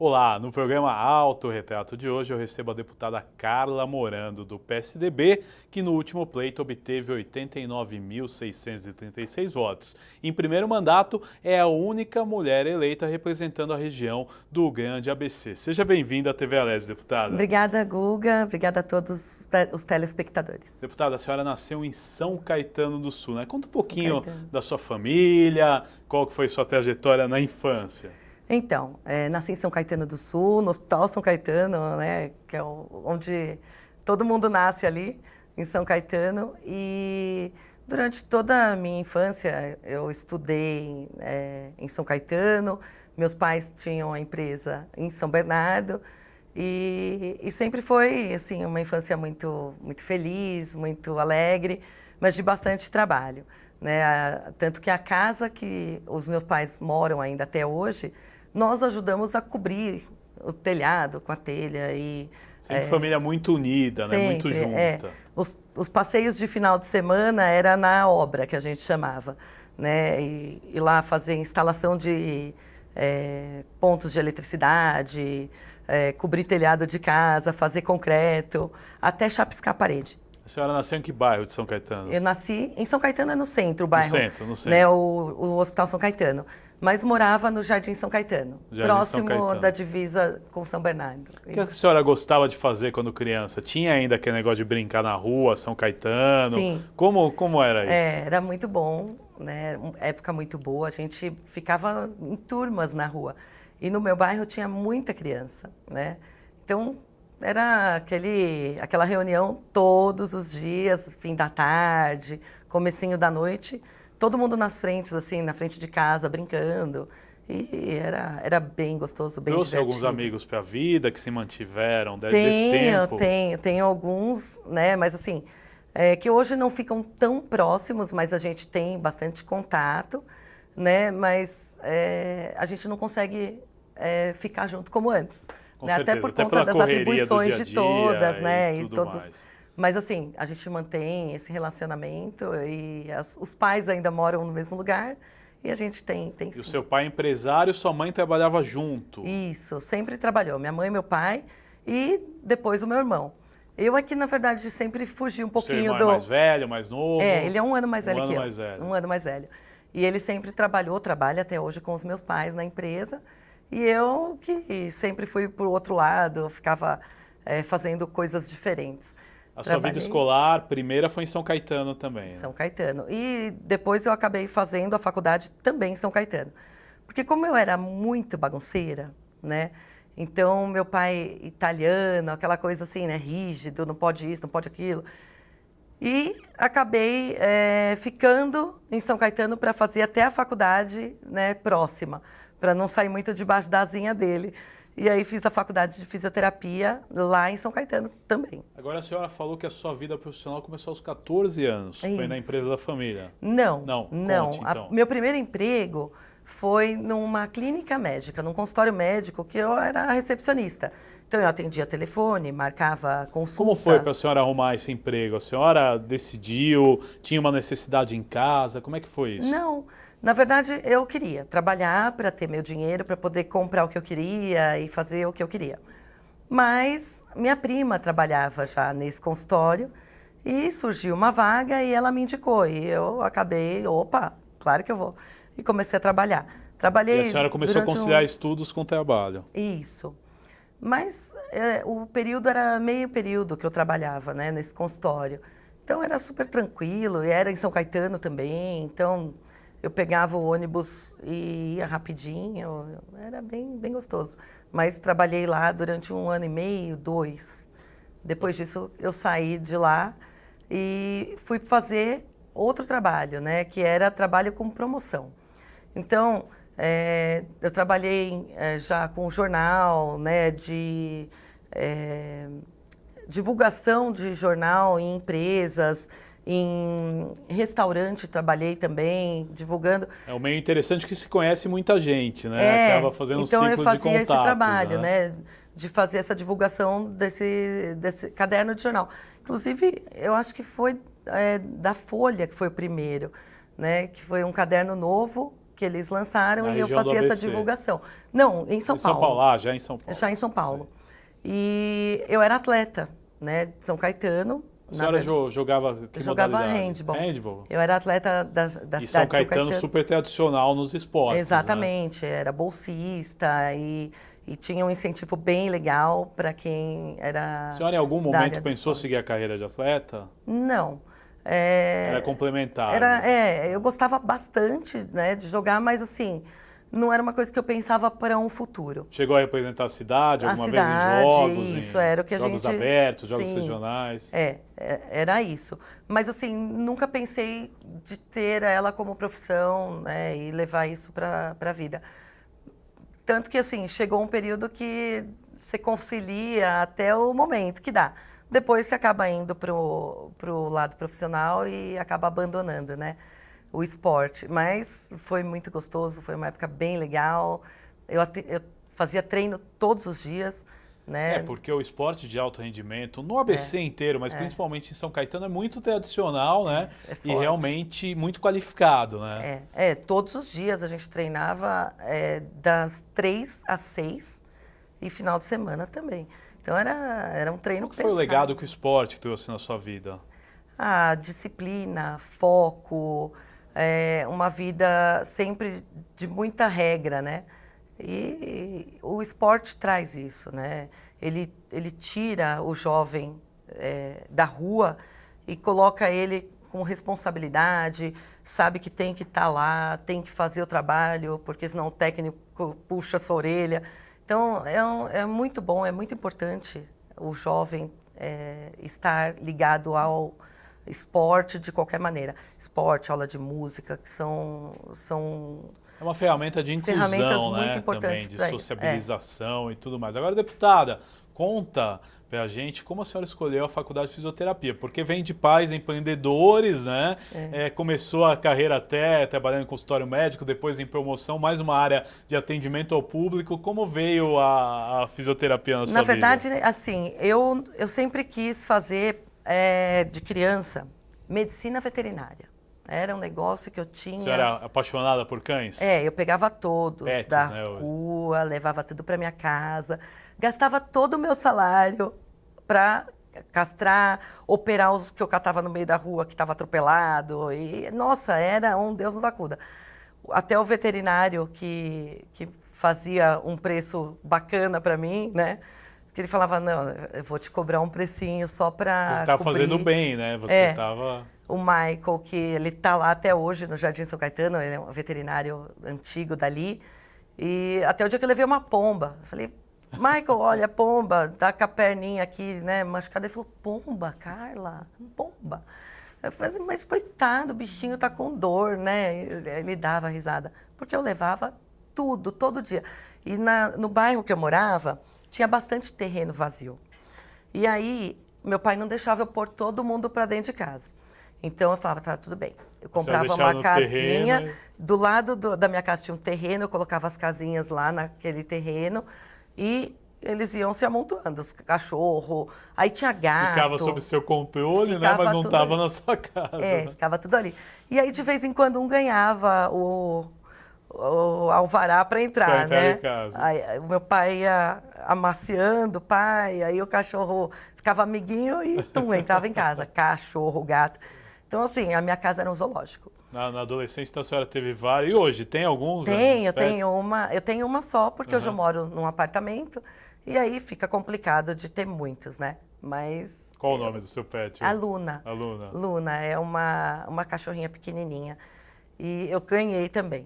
Olá, no programa Autorretrato de hoje eu recebo a deputada Carla Morando, do PSDB, que no último pleito obteve 89.636 votos. Em primeiro mandato, é a única mulher eleita representando a região do Grande ABC. Seja bem-vinda à TV Alerj, deputada. Obrigada, Guga. Obrigada a todos os telespectadores. Deputada, a senhora nasceu em São Caetano do Sul, né? Conta um pouquinho da sua família, qual que foi sua trajetória na infância. Então, nasci em São Caetano do Sul, no Hospital São Caetano, né, que é onde todo mundo nasce ali, em São Caetano. E durante toda a minha infância, eu estudei em São Caetano. Meus pais tinham a empresa em São Bernardo. E sempre foi assim, uma infância muito, muito feliz, muito alegre, mas de bastante trabalho, né? Tanto que a casa que os meus pais moram ainda até hoje, nós ajudamos a cobrir o telhado com a telha. Sempre família muito unida, né? Muito junta. Os passeios de final de semana era na obra, que a gente chamava, né? E lá fazer instalação de pontos de eletricidade, cobrir telhado de casa, fazer concreto, até chapiscar a parede. A senhora nasceu em que bairro de São Caetano? Eu nasci em São Caetano, no centro, o bairro. No centro. Né, o Hospital São Caetano. Mas morava no Jardim São Caetano, próximo da divisa com São Bernardo. O que a senhora gostava de fazer quando criança? Tinha ainda aquele negócio de brincar na rua, São Caetano? Sim. Como era isso? Era muito bom, né? Época muito boa. A gente ficava em turmas na rua. E no meu bairro tinha muita criança, né? Então, era aquela reunião todos os dias, fim da tarde, comecinho da noite, todo mundo nas frentes, assim, na frente de casa, brincando. E era bem gostoso, bem divertido. Trouxe alguns amigos para a vida que se mantiveram desde esse tempo? Tenho alguns, né? Mas assim, que hoje não ficam tão próximos, mas a gente tem bastante contato, né? Mas a gente não consegue ficar junto como antes. Né? Até por conta das atribuições de todas, né? E todos. Mais. Mas assim, a gente mantém esse relacionamento e os pais ainda moram no mesmo lugar e a gente tem sim. E o seu pai é empresário, sua mãe trabalhava junto? Isso, sempre trabalhou. Minha mãe, meu pai e depois o meu irmão. Eu aqui, na verdade, sempre fugi um pouquinho do... Seu irmão é mais velho, mais novo? Ele é um ano mais velho que eu. Velho. Um ano mais velho. E ele sempre trabalha até hoje com os meus pais na empresa. E eu que sempre fui para o outro lado, ficava fazendo coisas diferentes. A sua vida escolar, primeira foi em São Caetano também, né? São Caetano. E depois eu acabei fazendo a faculdade também em São Caetano. Porque como eu era muito bagunceira, né? Então, meu pai italiano, aquela coisa assim, né? Rígido, não pode isso, não pode aquilo. E acabei ficando em São Caetano para fazer até a faculdade, né, próxima, para não sair muito debaixo da asinha dele. E aí fiz a faculdade de fisioterapia lá em São Caetano também. Agora a senhora falou que a sua vida profissional começou aos 14 anos. Foi na empresa da família. Não. Conte, então. Meu primeiro emprego foi numa clínica médica, num consultório médico, que eu era recepcionista. Então eu atendia telefone, marcava consulta. Como foi para a senhora arrumar esse emprego? A senhora decidiu, tinha uma necessidade em casa, como é que foi isso? Não. Na verdade, eu queria trabalhar para ter meu dinheiro, para poder comprar o que eu queria e fazer o que eu queria. Mas minha prima trabalhava já nesse consultório e surgiu uma vaga e ela me indicou. E eu acabei, claro que eu vou. E comecei a trabalhar. Trabalhei. E a senhora começou a conciliar estudos com trabalho. Isso. Mas o período era meio período que eu trabalhava, né, nesse consultório. Então era super tranquilo, e era em São Caetano também, então... Eu pegava o ônibus e ia rapidinho, era bem gostoso. Mas trabalhei lá durante 1 ano e meio, 2. Depois disso, eu saí de lá e fui fazer outro trabalho, né? Que era trabalho com promoção. Então, eu trabalhei já com jornal, né? De divulgação de jornal em empresas, em restaurante trabalhei também, divulgando. É um meio interessante que se conhece muita gente, né? Acaba fazendo então um ciclo de contatos. Então eu fazia esse trabalho, né? De fazer essa divulgação desse caderno de jornal. Inclusive, eu acho que foi da Folha que foi o primeiro, né? Que foi um caderno novo, que eles lançaram Na e eu região do fazia essa ABC. divulgação. Não, em São Em São Paulo. Paulo, já em São Paulo. Já em São Paulo. E eu era atleta, né, de São Caetano. A senhora jogava que Eu jogava modalidade? handball. Handball. Eu era atleta da E cidade São de São Caetano Caetano. super tradicional nos esportes, né? Exatamente, era bolsista e tinha um incentivo bem legal para quem era A senhora em algum da área momento do pensou esporte. seguir a carreira de atleta? Não. Era complementar, né? Eu gostava bastante, né, de jogar, mas assim, não era uma coisa que eu pensava para um futuro. Chegou a representar a cidade A alguma vez em cidade, jogos, isso, em era o que a jogos gente... abertos, jogos Sim, regionais? era isso. Mas assim, nunca pensei de ter ela como profissão, né, e levar isso para a vida. Tanto que, assim, chegou um período que você concilia até o momento que dá. Depois você acaba indo pro lado profissional e acaba abandonando, né, o esporte. Mas foi muito gostoso, foi uma época bem legal. Eu fazia treino todos os dias, né? Porque o esporte de alto rendimento, no ABC inteiro, mas principalmente em São Caetano, é muito tradicional, né? É E forte. realmente muito qualificado, né? Todos os dias a gente treinava das 3 às 6 e final de semana também. Então era um treino Qual que foi o pesado. legado que o esporte trouxe na sua vida? A disciplina, foco, uma vida sempre de muita regra, né? E o esporte traz isso, né? Ele tira o jovem da rua e coloca ele com responsabilidade, sabe que tem que estar lá, tem que fazer o trabalho, porque senão o técnico puxa a sua orelha. Então, é muito bom, é muito importante o jovem estar ligado ao esporte de qualquer maneira. Esporte, aula de música, que são É uma ferramenta de ferramentas inclusão, muito né? importantes Também, de para isso. sociabilização e tudo mais. Agora, deputada, conta pra gente como a senhora escolheu a faculdade de fisioterapia, porque vem de pais empreendedores, né? Começou a carreira até trabalhando em consultório médico, depois em promoção, mais uma área de atendimento ao público. Como veio a fisioterapia na sua vida? Na verdade, assim, eu sempre quis fazer, de criança, medicina veterinária. Era um negócio que eu tinha... A senhora era apaixonada por cães? Eu pegava todos Pets, da né, hoje. rua, levava tudo para minha casa, gastava todo o meu salário para castrar, operar os que eu catava no meio da rua que estava atropelado. E, nossa, era um Deus nos acuda. Até o veterinário que fazia um preço bacana para mim, né? Que ele falava, não, eu vou te cobrar um precinho só para Você estava fazendo bem, né? Você estava... O Michael, que ele está lá até hoje no Jardim São Caetano, ele é um veterinário antigo dali. E até o dia que eu levei uma pomba. Eu falei, Michael, olha a pomba, tá com a perninha aqui, né, machucada. Ele falou, pomba, Carla, pomba. Eu falei, mas coitado, o bichinho tá com dor, né? Ele dava risada. Porque eu levava tudo, todo dia. E no bairro que eu morava, tinha bastante terreno vazio. E aí, meu pai não deixava eu pôr todo mundo para dentro de casa. Então eu falava, tá, tudo bem. Eu comprava uma casinha, do lado da minha casa tinha um terreno, eu colocava as casinhas lá naquele terreno e eles iam se amontoando, os cachorros, aí tinha gato. Ficava sob seu controle, né? Mas não estava na sua casa. Né? Ficava tudo ali. E aí de vez em quando um ganhava o alvará para entrar, né? Em casa. Aí, o meu pai ia amaciando, pai, aí o cachorro ficava amiguinho e entrava em casa. Cachorro, gato. Então, assim, a minha casa era um zoológico. Na adolescência, então, a senhora teve vários. E hoje, tem alguns? Eu tenho uma só, porque hoje eu moro num apartamento. E aí fica complicado de ter muitos, né? Mas... Qual o nome do seu pet? A Luna. A Luna. Luna, é uma cachorrinha pequenininha. E eu ganhei também.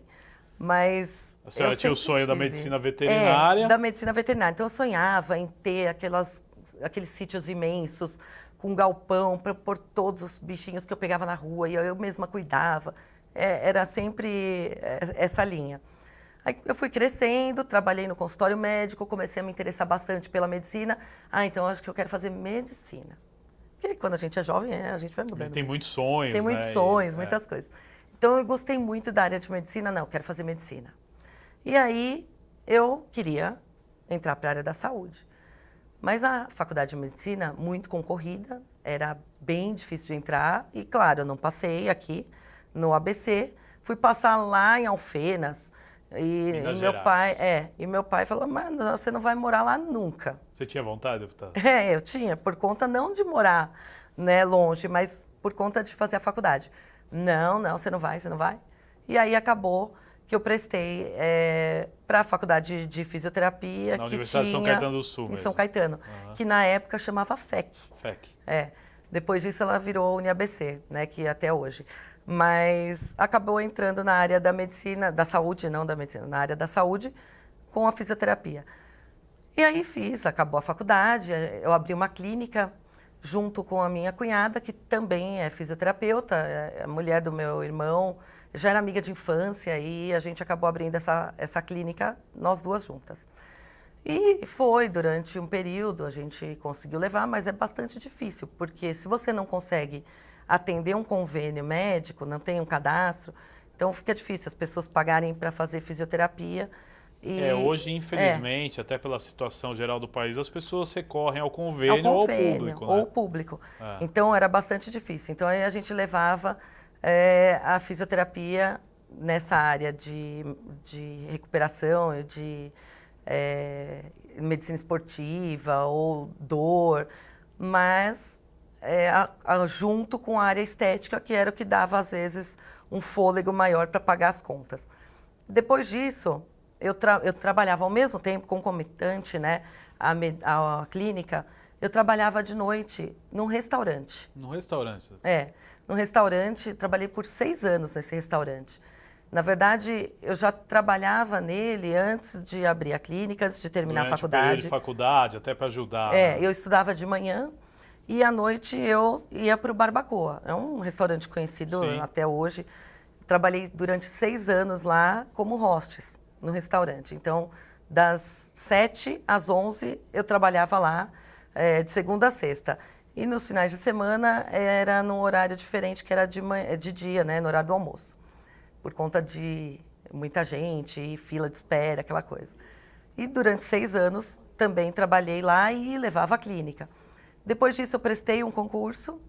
Mas... A senhora tinha o sonho da medicina veterinária? Da medicina veterinária. Então eu sonhava em ter aqueles sítios imensos, com galpão, para pôr todos os bichinhos que eu pegava na rua e eu mesma cuidava. Era sempre essa linha. Aí eu fui crescendo, trabalhei no consultório médico, comecei a me interessar bastante pela medicina. Então acho que eu quero fazer medicina. Porque quando a gente é jovem, a gente vai mudando. Tem muitos sonhos, Tem muitos sonhos, muitas coisas. Então eu gostei muito da área de medicina. Não, eu quero fazer medicina. E aí eu queria entrar para a área da saúde. Mas a faculdade de medicina, muito concorrida, era bem difícil de entrar. E, claro, eu não passei aqui no ABC. fui passar lá em Alfenas. Minas E meu pai falou, mas você não vai morar lá nunca. Você tinha vontade, deputada? Eu tinha, por conta não de morar, né, longe, mas por conta de fazer a faculdade. Não, você não vai, você não vai. E aí acabou que eu prestei para a faculdade de fisioterapia Na que Universidade de São tinha Caetano do Sul em mesmo. São Caetano, que na época chamava FEC. FEC. Depois disso ela virou UniABC, né, que até hoje. Mas acabou entrando na área da medicina, da saúde, não da medicina, na área da saúde, com a fisioterapia. E aí acabou a faculdade, eu abri uma clínica junto com a minha cunhada, que também é fisioterapeuta, é a mulher do meu irmão, já era amiga de infância, e a gente acabou abrindo essa clínica, nós duas juntas. E foi durante um período, a gente conseguiu levar, mas é bastante difícil, porque se você não consegue atender um convênio médico, não tem um cadastro, então fica difícil as pessoas pagarem para fazer fisioterapia. Hoje, infelizmente, até pela situação geral do país, as pessoas recorrem ao convênio ou ao público. Ou ao público. Então, era bastante difícil. Então, aí a gente levava a fisioterapia nessa área de recuperação, de medicina esportiva ou dor, mas junto com a área estética, que era o que dava, às vezes, um fôlego maior para pagar as contas. Depois disso, eu trabalhava ao mesmo tempo, concomitante, né, a clínica, eu trabalhava de noite num restaurante. No restaurante? Num restaurante, trabalhei por 6 anos nesse restaurante. Na verdade, eu já trabalhava nele antes de abrir a clínica, antes de terminar a faculdade. Durante o período de faculdade, até para ajudar. Eu estudava de manhã e à noite eu ia para o Barbacoa. É um restaurante conhecido até hoje. Trabalhei durante 6 anos lá como hostess no restaurante. Então, das 7 às 11 eu trabalhava lá, de segunda a sexta. E nos finais de semana era num horário diferente, que era de dia, né, no horário do almoço. Por conta de muita gente e fila de espera, aquela coisa. E durante 6 anos também trabalhei lá e levava a clínica. Depois disso eu prestei um concurso,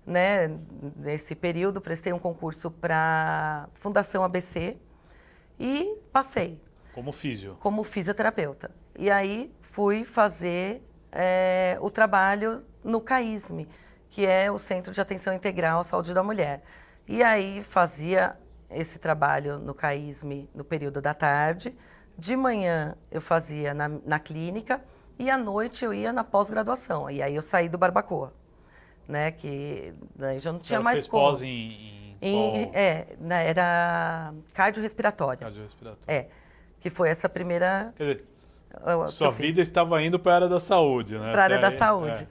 né? Nesse período prestei um concurso para Fundação ABC e passei. Como físio? Como fisioterapeuta. E aí fui fazer o trabalho no CAISME, que é o Centro de Atenção Integral à Saúde da Mulher. E aí fazia esse trabalho no CAISME no período da tarde. De manhã eu fazia na clínica e à noite eu ia na pós-graduação. E aí eu saí do Barbacoa, né? Que daí já não tinha mais fez como. Pós era cardiorrespiratória. Cardiorrespiratória. Que foi essa primeira... Quer dizer, sua vida estava indo para a área da saúde, né? Para a área da saúde.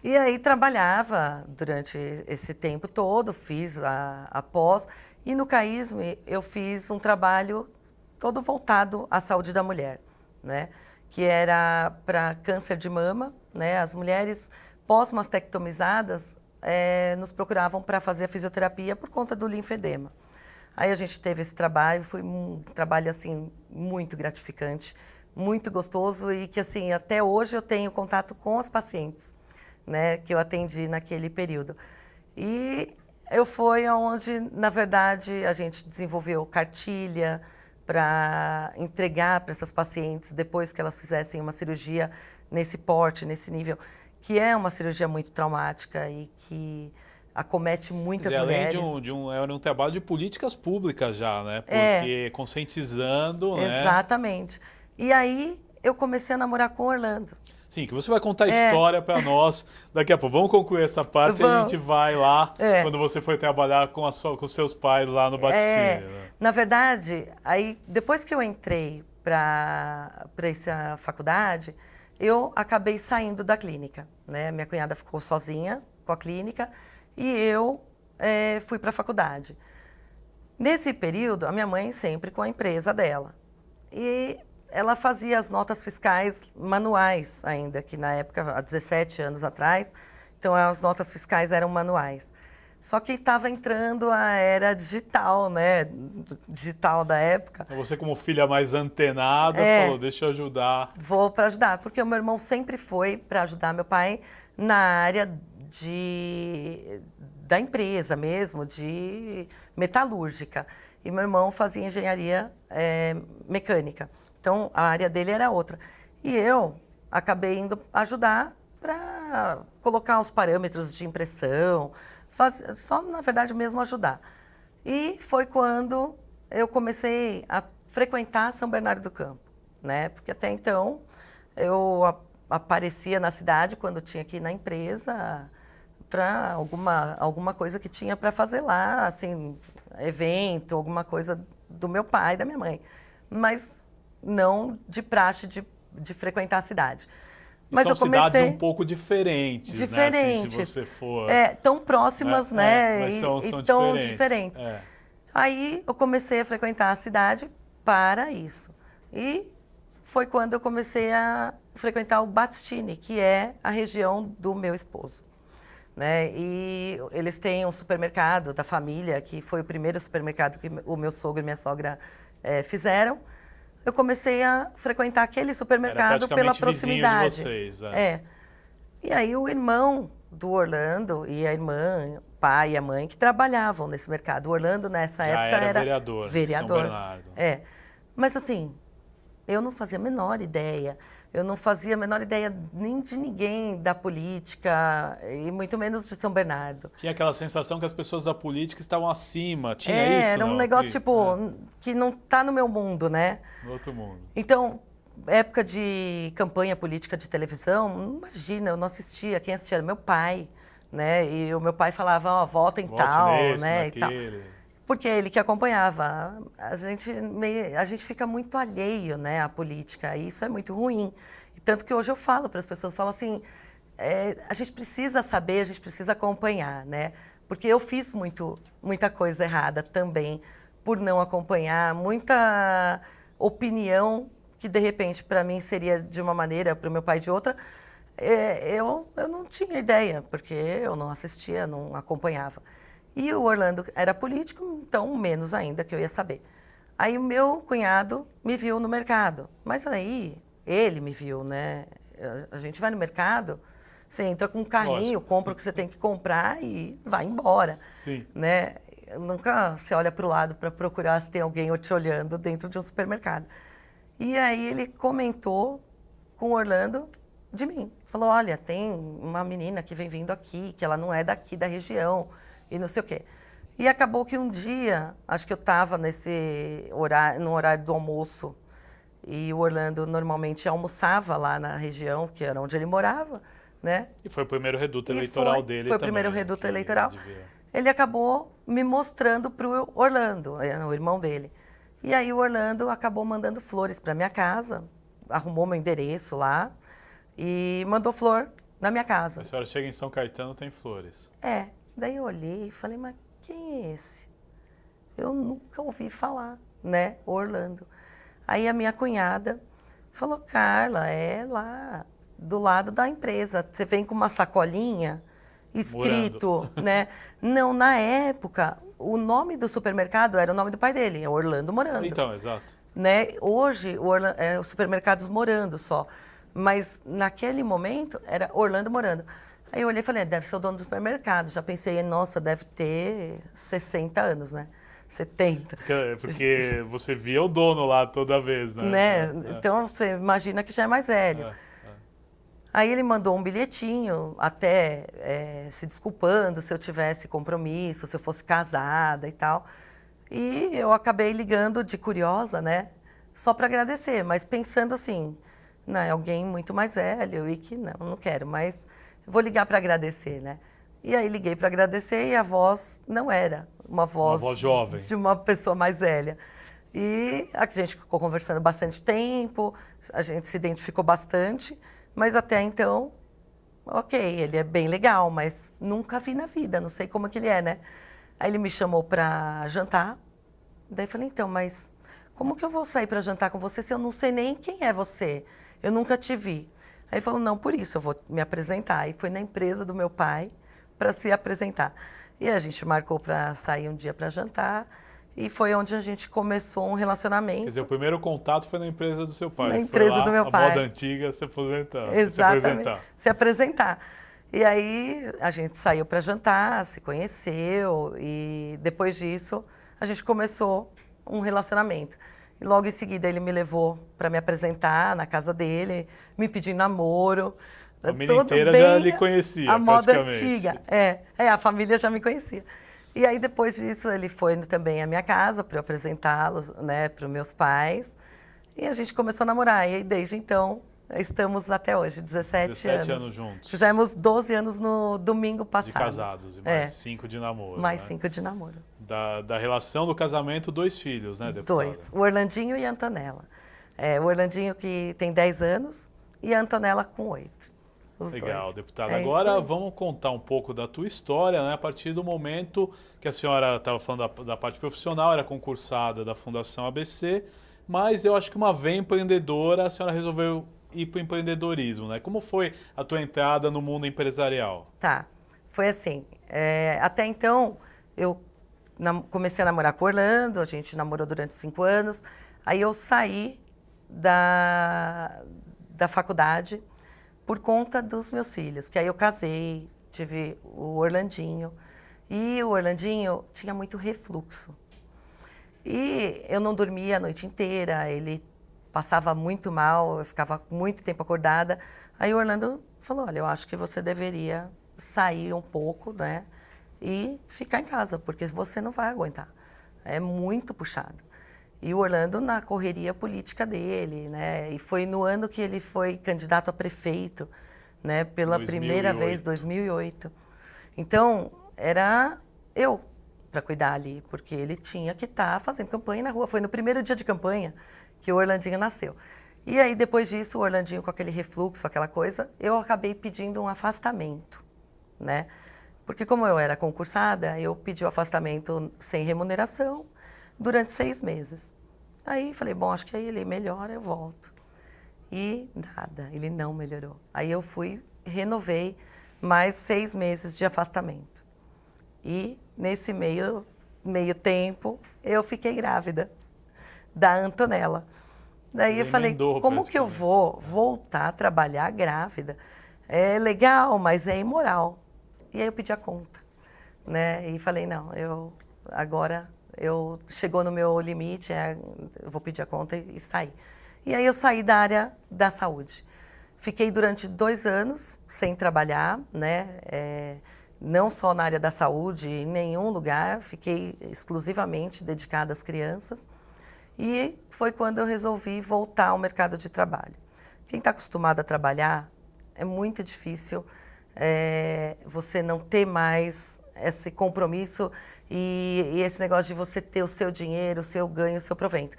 E aí trabalhava durante esse tempo todo, fiz a pós. E no CAISME eu fiz um trabalho todo voltado à saúde da mulher, né? Que era para câncer de mama, né? As mulheres pós-mastectomizadas nos procuravam para fazer a fisioterapia por conta do linfedema. Aí a gente teve esse trabalho, foi um trabalho assim muito gratificante, muito gostoso e que assim até hoje eu tenho contato com as pacientes, né? Que eu atendi naquele período. E foi onde, na verdade, a gente desenvolveu cartilha para entregar para essas pacientes depois que elas fizessem uma cirurgia nesse porte, nesse nível, que é uma cirurgia muito traumática e que acomete muitas mulheres. Além era um trabalho de políticas públicas já, né? Porque conscientizando, né? Exatamente. E aí eu comecei a namorar com o Orlando. Sim, que você vai contar a história para nós daqui a pouco. Vamos concluir essa parte e a gente vai lá quando você foi trabalhar com seus pais lá no Batistinha. Na verdade, aí depois que eu entrei para essa faculdade, eu acabei saindo da clínica, né? Minha cunhada ficou sozinha com a clínica e eu fui para a faculdade. Nesse período, a minha mãe sempre com a empresa dela. E ela fazia as notas fiscais manuais ainda, que na época, há 17 anos atrás, então as notas fiscais eram manuais. Só que estava entrando a era digital, né? Digital da época. Você, como filha mais antenada, falou, deixa eu ajudar. Vou para ajudar, porque o meu irmão sempre foi para ajudar meu pai na área da empresa mesmo, de metalúrgica. e meu irmão fazia engenharia mecânica. Então, a área dele era outra. E eu acabei indo ajudar para colocar os parâmetros de impressão, só, na verdade, mesmo ajudar. E foi quando eu comecei a frequentar São Bernardo do Campo, né? Porque até então eu aparecia na cidade quando tinha que ir na empresa para alguma coisa que tinha para fazer lá, assim, evento, alguma coisa do meu pai, da minha mãe. Mas não de praxe de frequentar a cidade. Mas são cidades um pouco diferentes, né? Assim, se você for... tão próximas, né? Mas são tão diferentes. diferentes. Aí eu comecei a frequentar a cidade para isso. E foi quando eu comecei a frequentar o Battistini, que é a região do meu esposo, né? E eles têm um supermercado da família, que foi o primeiro supermercado que o meu sogro e minha sogra fizeram. Eu comecei a frequentar aquele supermercado pela proximidade. De vocês, E aí o irmão do Orlando e a irmã, o pai e a mãe, que trabalhavam nesse mercado. O Orlando, nessa época, era vereador. São Bernardo. Mas assim, eu não fazia a menor ideia. Eu não fazia a menor ideia nem de ninguém da política, e muito menos de São Bernardo. Tinha aquela sensação que as pessoas da política estavam acima, tinha isso? Era um negócio que não está no meu mundo, né? No outro mundo. Então, época de campanha política de televisão, imagina, eu não assistia, quem assistia era meu pai, né? E o meu pai falava, vota em tal, nesse, né? naquele. E tal. Porque é ele que acompanhava. A gente fica muito alheio, né, à política, e isso é muito ruim. E tanto que hoje eu falo para as pessoas, falo assim, a gente precisa saber, a gente precisa acompanhar, né? Porque eu fiz muita coisa errada também, por não acompanhar, muita opinião que, de repente, para mim seria de uma maneira, para o meu pai de outra, eu não tinha ideia, porque eu não assistia, não acompanhava. E o Orlando era político, então menos ainda que eu ia saber. Aí o meu cunhado me viu no mercado, mas aí ele me viu, né? A gente vai no mercado, você entra com um carrinho, compra o que você tem que comprar e vai embora. Sim. Né? Nunca você olha para o lado para procurar se tem alguém te olhando dentro de um supermercado. E aí ele comentou com o Orlando de mim. Falou, olha, tem uma menina que vem vindo aqui, que ela não é daqui da região, e não sei o quê. E acabou que um dia, acho que eu estava no horário do almoço, e o Orlando normalmente almoçava lá na região, que era onde ele morava, né? E foi o primeiro reduto eleitoral dele também. Foi o primeiro reduto eleitoral. Ele acabou me mostrando para o Orlando, o irmão dele. E aí o Orlando acabou mandando flores para minha casa, arrumou meu endereço lá e mandou flor na minha casa. A senhora chega em São Caetano, tem flores. Daí eu olhei e falei, mas quem é esse? Eu nunca ouvi falar, né, Orlando. Aí a minha cunhada falou, Carla, é lá do lado da empresa. Você vem com uma sacolinha escrito, né? Não, na época, o nome do supermercado era o nome do pai dele, é Orlando Morando. Então, exato. Né? Hoje, os supermercados Morando só. Mas naquele momento, era Orlando Morando. Aí eu olhei e falei, deve ser o dono do supermercado. Já pensei, nossa, deve ter 60 anos, né? 70. Porque você via o dono lá toda vez, né? Então, você imagina que já é mais velho. Aí ele mandou um bilhetinho, até se desculpando se eu tivesse compromisso, se eu fosse casada e tal. E eu acabei ligando de curiosa, né? Só para agradecer, mas pensando assim, não, é alguém muito mais velho e que não quero, mas vou ligar para agradecer, né? E aí liguei para agradecer e a voz não era uma voz jovem, de uma pessoa mais velha. E a gente ficou conversando bastante tempo, a gente se identificou bastante, mas até então, ok, ele é bem legal, mas nunca vi na vida, não sei como que ele é, né? Aí ele me chamou para jantar, daí eu falei, então, mas como que eu vou sair para jantar com você se eu não sei nem quem é você? Eu nunca te vi. Aí ele falou, não, por isso eu vou me apresentar. E foi na empresa do meu pai para se apresentar. E a gente marcou para sair um dia para jantar. E foi onde a gente começou um relacionamento. Quer dizer, o primeiro contato foi na empresa do seu pai. Na empresa do meu pai. A moda antiga, se apresentar. Exatamente. Se apresentar. E aí a gente saiu para jantar, se conheceu. E depois disso, a gente começou um relacionamento. E logo em seguida ele me levou para me apresentar na casa dele, me pedindo namoro. A família inteira já lhe conhecia, a moda praticamente. antiga. A família já me conhecia. E aí depois disso ele foi também à minha casa para eu apresentá-los, né, para os meus pais. E a gente começou a namorar. E desde então estamos até hoje, 17 anos juntos. Fizemos 12 anos no domingo passado. De casados e mais 5 de namoro. Mais né? 5 de namoro. Da relação do casamento, 2 filhos, né, deputada? 2, o Orlandinho e a Antonella. O Orlandinho que tem 10 anos e a Antonella com 8. Legal, dois. deputada. Agora vamos contar um pouco da tua história, né? A partir do momento que a senhora estava falando da parte profissional, era concursada da Fundação ABC, mas eu acho que uma veia empreendedora, a senhora resolveu ir para o empreendedorismo, né? Como foi a tua entrada no mundo empresarial? Tá, foi assim, até então eu comecei a namorar com o Orlando, a gente namorou durante 5 anos, aí eu saí da faculdade por conta dos meus filhos, que aí eu casei, tive o Orlandinho, e o Orlandinho tinha muito refluxo. E eu não dormia a noite inteira, ele passava muito mal, eu ficava muito tempo acordada. Aí o Orlando falou, olha, eu acho que você deveria sair um pouco, né, e ficar em casa, porque você não vai aguentar. É muito puxado. E o Orlando na correria política dele, né, e foi no ano que ele foi candidato a prefeito, né, pela 2008. primeira vez, 2008. Então, era eu para cuidar ali, porque ele tinha que estar fazendo campanha na rua. Foi no primeiro dia de campanha que o Orlandinho nasceu. E aí, depois disso, o Orlandinho com aquele refluxo, aquela coisa, eu acabei pedindo um afastamento, né? Porque como eu era concursada, eu pedi o afastamento sem remuneração durante 6 meses. Aí falei, bom, acho que aí ele melhora, eu volto. E nada, ele não melhorou. Aí eu fui, renovei mais 6 meses de afastamento. E nesse meio tempo, eu fiquei grávida da Antonella. Daí eu falei, como que eu vou voltar a trabalhar grávida? É legal, mas é imoral. E aí eu pedi a conta, né? E falei, não, agora chegou no meu limite, eu vou pedir a conta e sair. E aí eu saí da área da saúde. Fiquei durante 2 anos sem trabalhar, né? Não só na área da saúde, em nenhum lugar. Fiquei exclusivamente dedicada às crianças. E foi quando eu resolvi voltar ao mercado de trabalho. Quem está acostumado a trabalhar, é muito difícil você não ter mais esse compromisso e esse negócio de você ter o seu dinheiro, o seu ganho, o seu provento.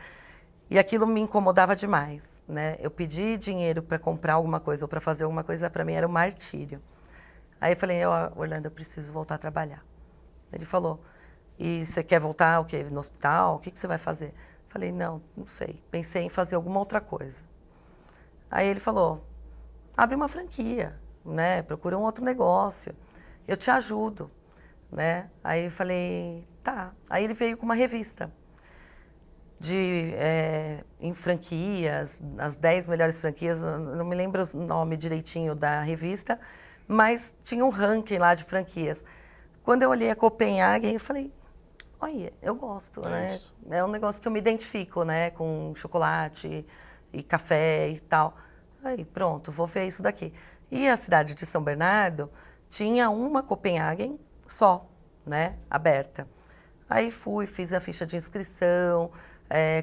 E aquilo me incomodava demais, né? Eu pedi dinheiro para comprar alguma coisa ou para fazer alguma coisa, para mim era um martírio. Aí eu falei, Orlando, eu preciso voltar a trabalhar. Ele falou, e você quer voltar o quê? No hospital? O que você vai fazer? Falei, não sei. Pensei em fazer alguma outra coisa. Aí ele falou, abre uma franquia, né? Procura um outro negócio. Eu te ajudo, né? Aí eu falei, tá. Aí ele veio com uma revista em franquias, as 10 melhores franquias, não me lembro o nome direitinho da revista, mas tinha um ranking lá de franquias. Quando eu olhei a Copenhagen, eu falei, olha, eu gosto, né? Isso. É um negócio que eu me identifico, né? Com chocolate e café e tal. Aí, pronto, vou ver isso daqui. E a cidade de São Bernardo tinha uma Copenhagen só, né? Aberta. Aí fui, fiz a ficha de inscrição,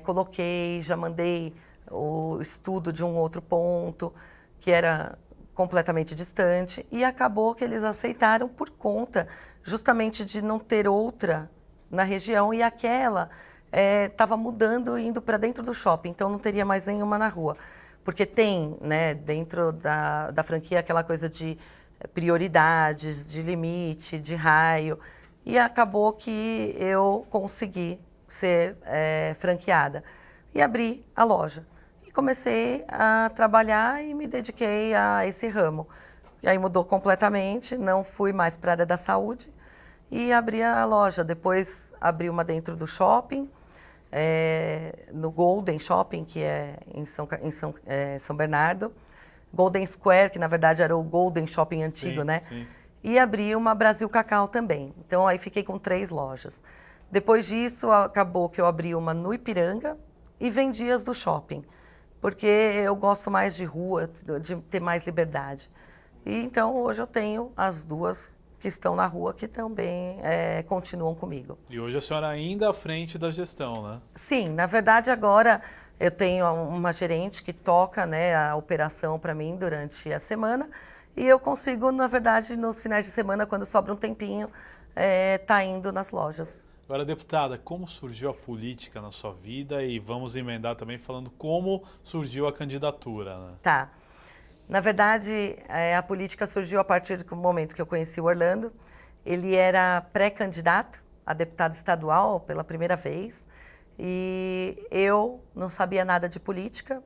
coloquei, já mandei o estudo de um outro ponto, que era completamente distante, e acabou que eles aceitaram por conta justamente de não ter outra na região, e aquela estava mudando, indo para dentro do shopping, então não teria mais nenhuma na rua. Porque tem, né, dentro da franquia aquela coisa de prioridades, de limite, de raio, e acabou que eu consegui ser franqueada. E abri a loja. E comecei a trabalhar e me dediquei a esse ramo. E aí mudou completamente, não fui mais para a área da saúde e abri a loja. Depois abri uma dentro do shopping, no Golden Shopping, que é em São Bernardo. Golden Square, que na verdade era o Golden Shopping antigo, sim, né? Sim. E abri uma Brasil Cacau também. Então aí fiquei com 3 lojas. Depois disso, acabou que eu abri uma no Ipiranga e vendi as do shopping, porque eu gosto mais de rua, de ter mais liberdade. E então, hoje eu tenho as duas que estão na rua, que também continuam comigo. E hoje a senhora ainda à frente da gestão, né? Sim, na verdade agora eu tenho uma gerente que toca, né, a operação para mim durante a semana e eu consigo, na verdade, nos finais de semana, quando sobra um tempinho, tá indo nas lojas. Agora, deputada, como surgiu a política na sua vida? E vamos emendar também falando como surgiu a candidatura, né? Tá. Na verdade, a política surgiu a partir do momento que eu conheci o Orlando. Ele era pré-candidato a deputado estadual pela primeira vez. E eu não sabia nada de política,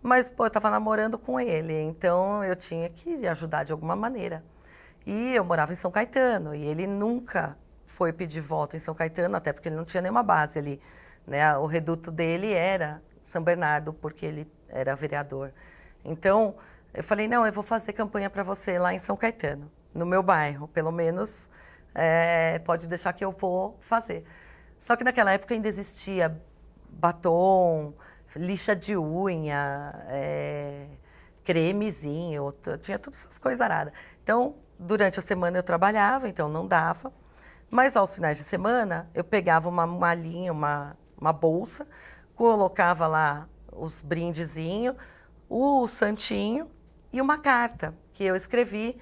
mas pô, eu estava namorando com ele, então eu tinha que ajudar de alguma maneira. E eu morava em São Caetano, e ele nunca foi pedir voto em São Caetano, até porque ele não tinha nenhuma base ali, né? O reduto dele era São Bernardo, porque ele era vereador. Então, eu falei, não, eu vou fazer campanha para você lá em São Caetano, no meu bairro, pelo menos pode deixar que eu vou fazer. Só que naquela época ainda existia batom, lixa de unha, cremezinho, tinha todas essas coisas aradas. Então, durante a semana eu trabalhava, então não dava. Mas aos finais de semana, eu pegava uma malinha, uma bolsa, colocava lá os brindezinhos, o santinho e uma carta que eu escrevi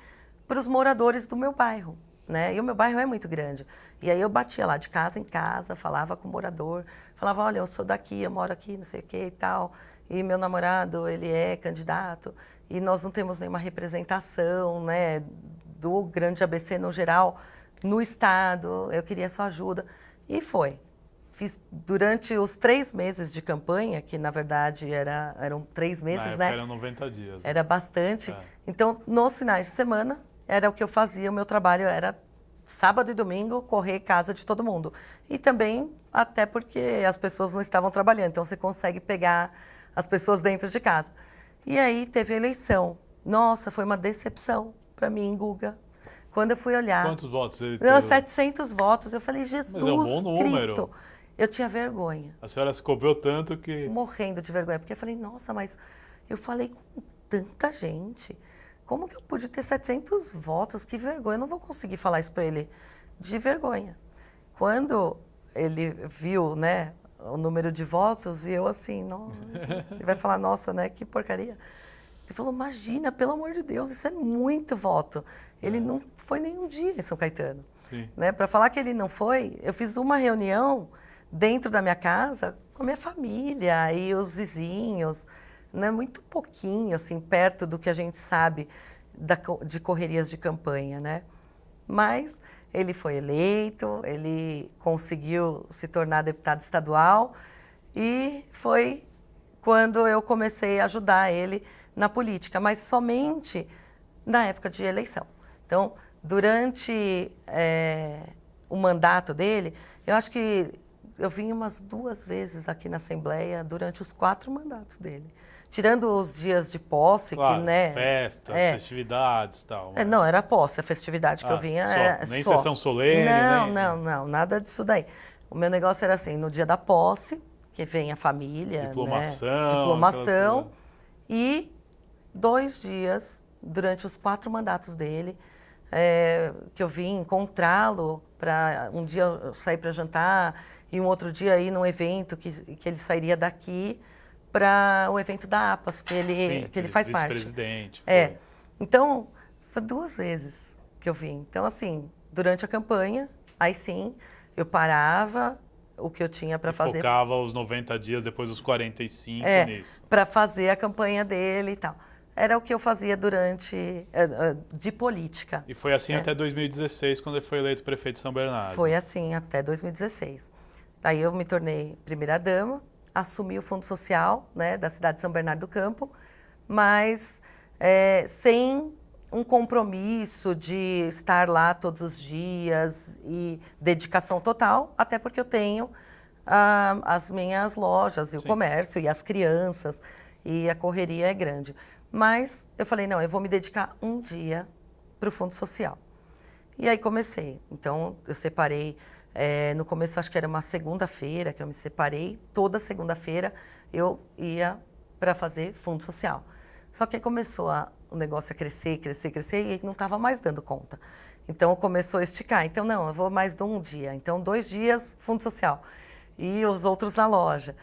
para os moradores do meu bairro, né? E o meu bairro é muito grande. E aí eu batia lá de casa em casa, falava com o morador, falava, olha, eu sou daqui, eu moro aqui, não sei o que e tal, e meu namorado, ele é candidato, e nós não temos nenhuma representação, né, do Grande ABC no geral, no estado, eu queria sua ajuda. E foi. Fiz durante os 3 meses de campanha, que na verdade eram 3 meses, Na época, né? eram 90 dias. Era bastante. É. Então, nos finais de semana, era o que eu fazia, o meu trabalho era sábado e domingo, correr casa de todo mundo. E também, até porque as pessoas não estavam trabalhando, então você consegue pegar as pessoas dentro de casa. E aí teve a eleição. Nossa, foi uma decepção para mim, Guga. Quando eu fui olhar... Quantos votos ele Não, teve? 700 votos. Eu falei, Jesus Mas é um bom número. Cristo. Eu tinha vergonha. A senhora se cobrou tanto que... Morrendo de vergonha. Porque eu falei, nossa, mas eu falei com tanta gente. Como que eu pude ter 700 votos? Que vergonha. Eu não vou conseguir falar isso para ele. De vergonha. Quando ele viu, né, o número de votos, e eu assim, não, ele vai falar, nossa, né, que porcaria. Ele falou, imagina, pelo amor de Deus, isso é muito voto. Ele não foi nenhum dia em São Caetano. Sim. Né? Para falar que ele não foi, eu fiz uma reunião dentro da minha casa com a minha família e os vizinhos, né? Muito pouquinho, assim, perto do que a gente sabe de correrias de campanha, né? Mas ele foi eleito, ele conseguiu se tornar deputado estadual e foi quando eu comecei a ajudar ele na política, mas somente na época de eleição. Então, durante o mandato dele, eu acho que eu vim umas 2 vezes aqui na Assembleia durante os 4 mandatos dele. Tirando os dias de posse, Claro, que, né? festas, festividades e tal. Não, era posse, a festividade que eu vinha. Nem só. sessão solene, Não, nada disso daí. O meu negócio era assim, no dia da posse, que vem a família, Diplomação. né? Diplomação. E 2 dias, durante os 4 mandatos dele, que eu vim encontrá-lo para um dia eu sair para jantar e um outro dia ir num evento que ele sairia daqui para o evento da APAS, que ele faz parte. Vice-presidente. Então, foi 2 vezes que eu vim. Então, assim, durante a campanha, aí sim, eu parava o que eu tinha para fazer. Focava os 90 dias depois dos 45 nisso. Para fazer a campanha dele e tal. Era o que eu fazia durante, de política. E foi assim até 2016, quando ele foi eleito prefeito de São Bernardo. Foi assim até 2016. Daí eu me tornei primeira-dama, assumi o Fundo Social, né, da cidade de São Bernardo do Campo, mas sem um compromisso de estar lá todos os dias e dedicação total, até porque eu tenho as minhas lojas e o comércio e as crianças e a correria é grande. Mas eu falei, não, eu vou me dedicar um dia para o Fundo Social. E aí comecei. Então, eu separei No começo, acho que era uma segunda-feira que eu me separei. Toda segunda-feira eu ia para fazer fundo social. Só que aí começou o negócio a crescer, crescer, crescer e não estava mais dando conta. Então começou a esticar. Então, não, eu vou mais de um dia. Então, 2 dias, fundo social. E os outros na loja.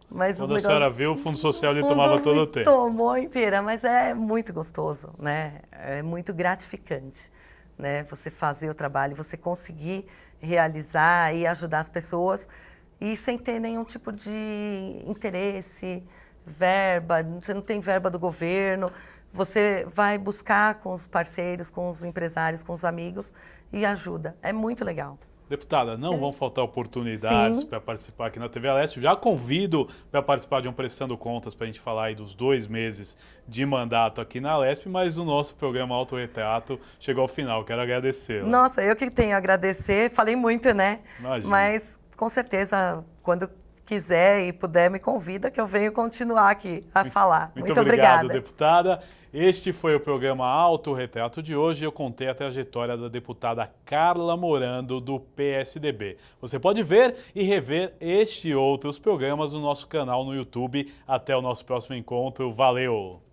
Mas Quando a senhora viu, o fundo social ele tomava todo o tempo. Tomou inteira, mas é muito gostoso, né? É muito gratificante, né? Você fazer o trabalho, você conseguir realizar e ajudar as pessoas e sem ter nenhum tipo de interesse, verba, você não tem verba do governo, você vai buscar com os parceiros, com os empresários, com os amigos e ajuda. É muito legal. Deputada, não vão faltar oportunidades para participar aqui na TV Alessio. Já convido para participar de um Prestando Contas para a gente falar aí dos 2 meses de mandato aqui na Alesp, mas o nosso programa Autorretrato chegou ao final. Quero agradecer. Nossa, eu que tenho a agradecer. Falei muito, né? Imagina. Mas com certeza, quando quiser e puder, me convida que eu venho continuar aqui a falar. Muito obrigado, deputada. Este foi o programa Autorretrato de hoje. Eu contei a trajetória da deputada Carla Morando, do PSDB. Você pode ver e rever este e outros programas no nosso canal no YouTube. Até o nosso próximo encontro. Valeu!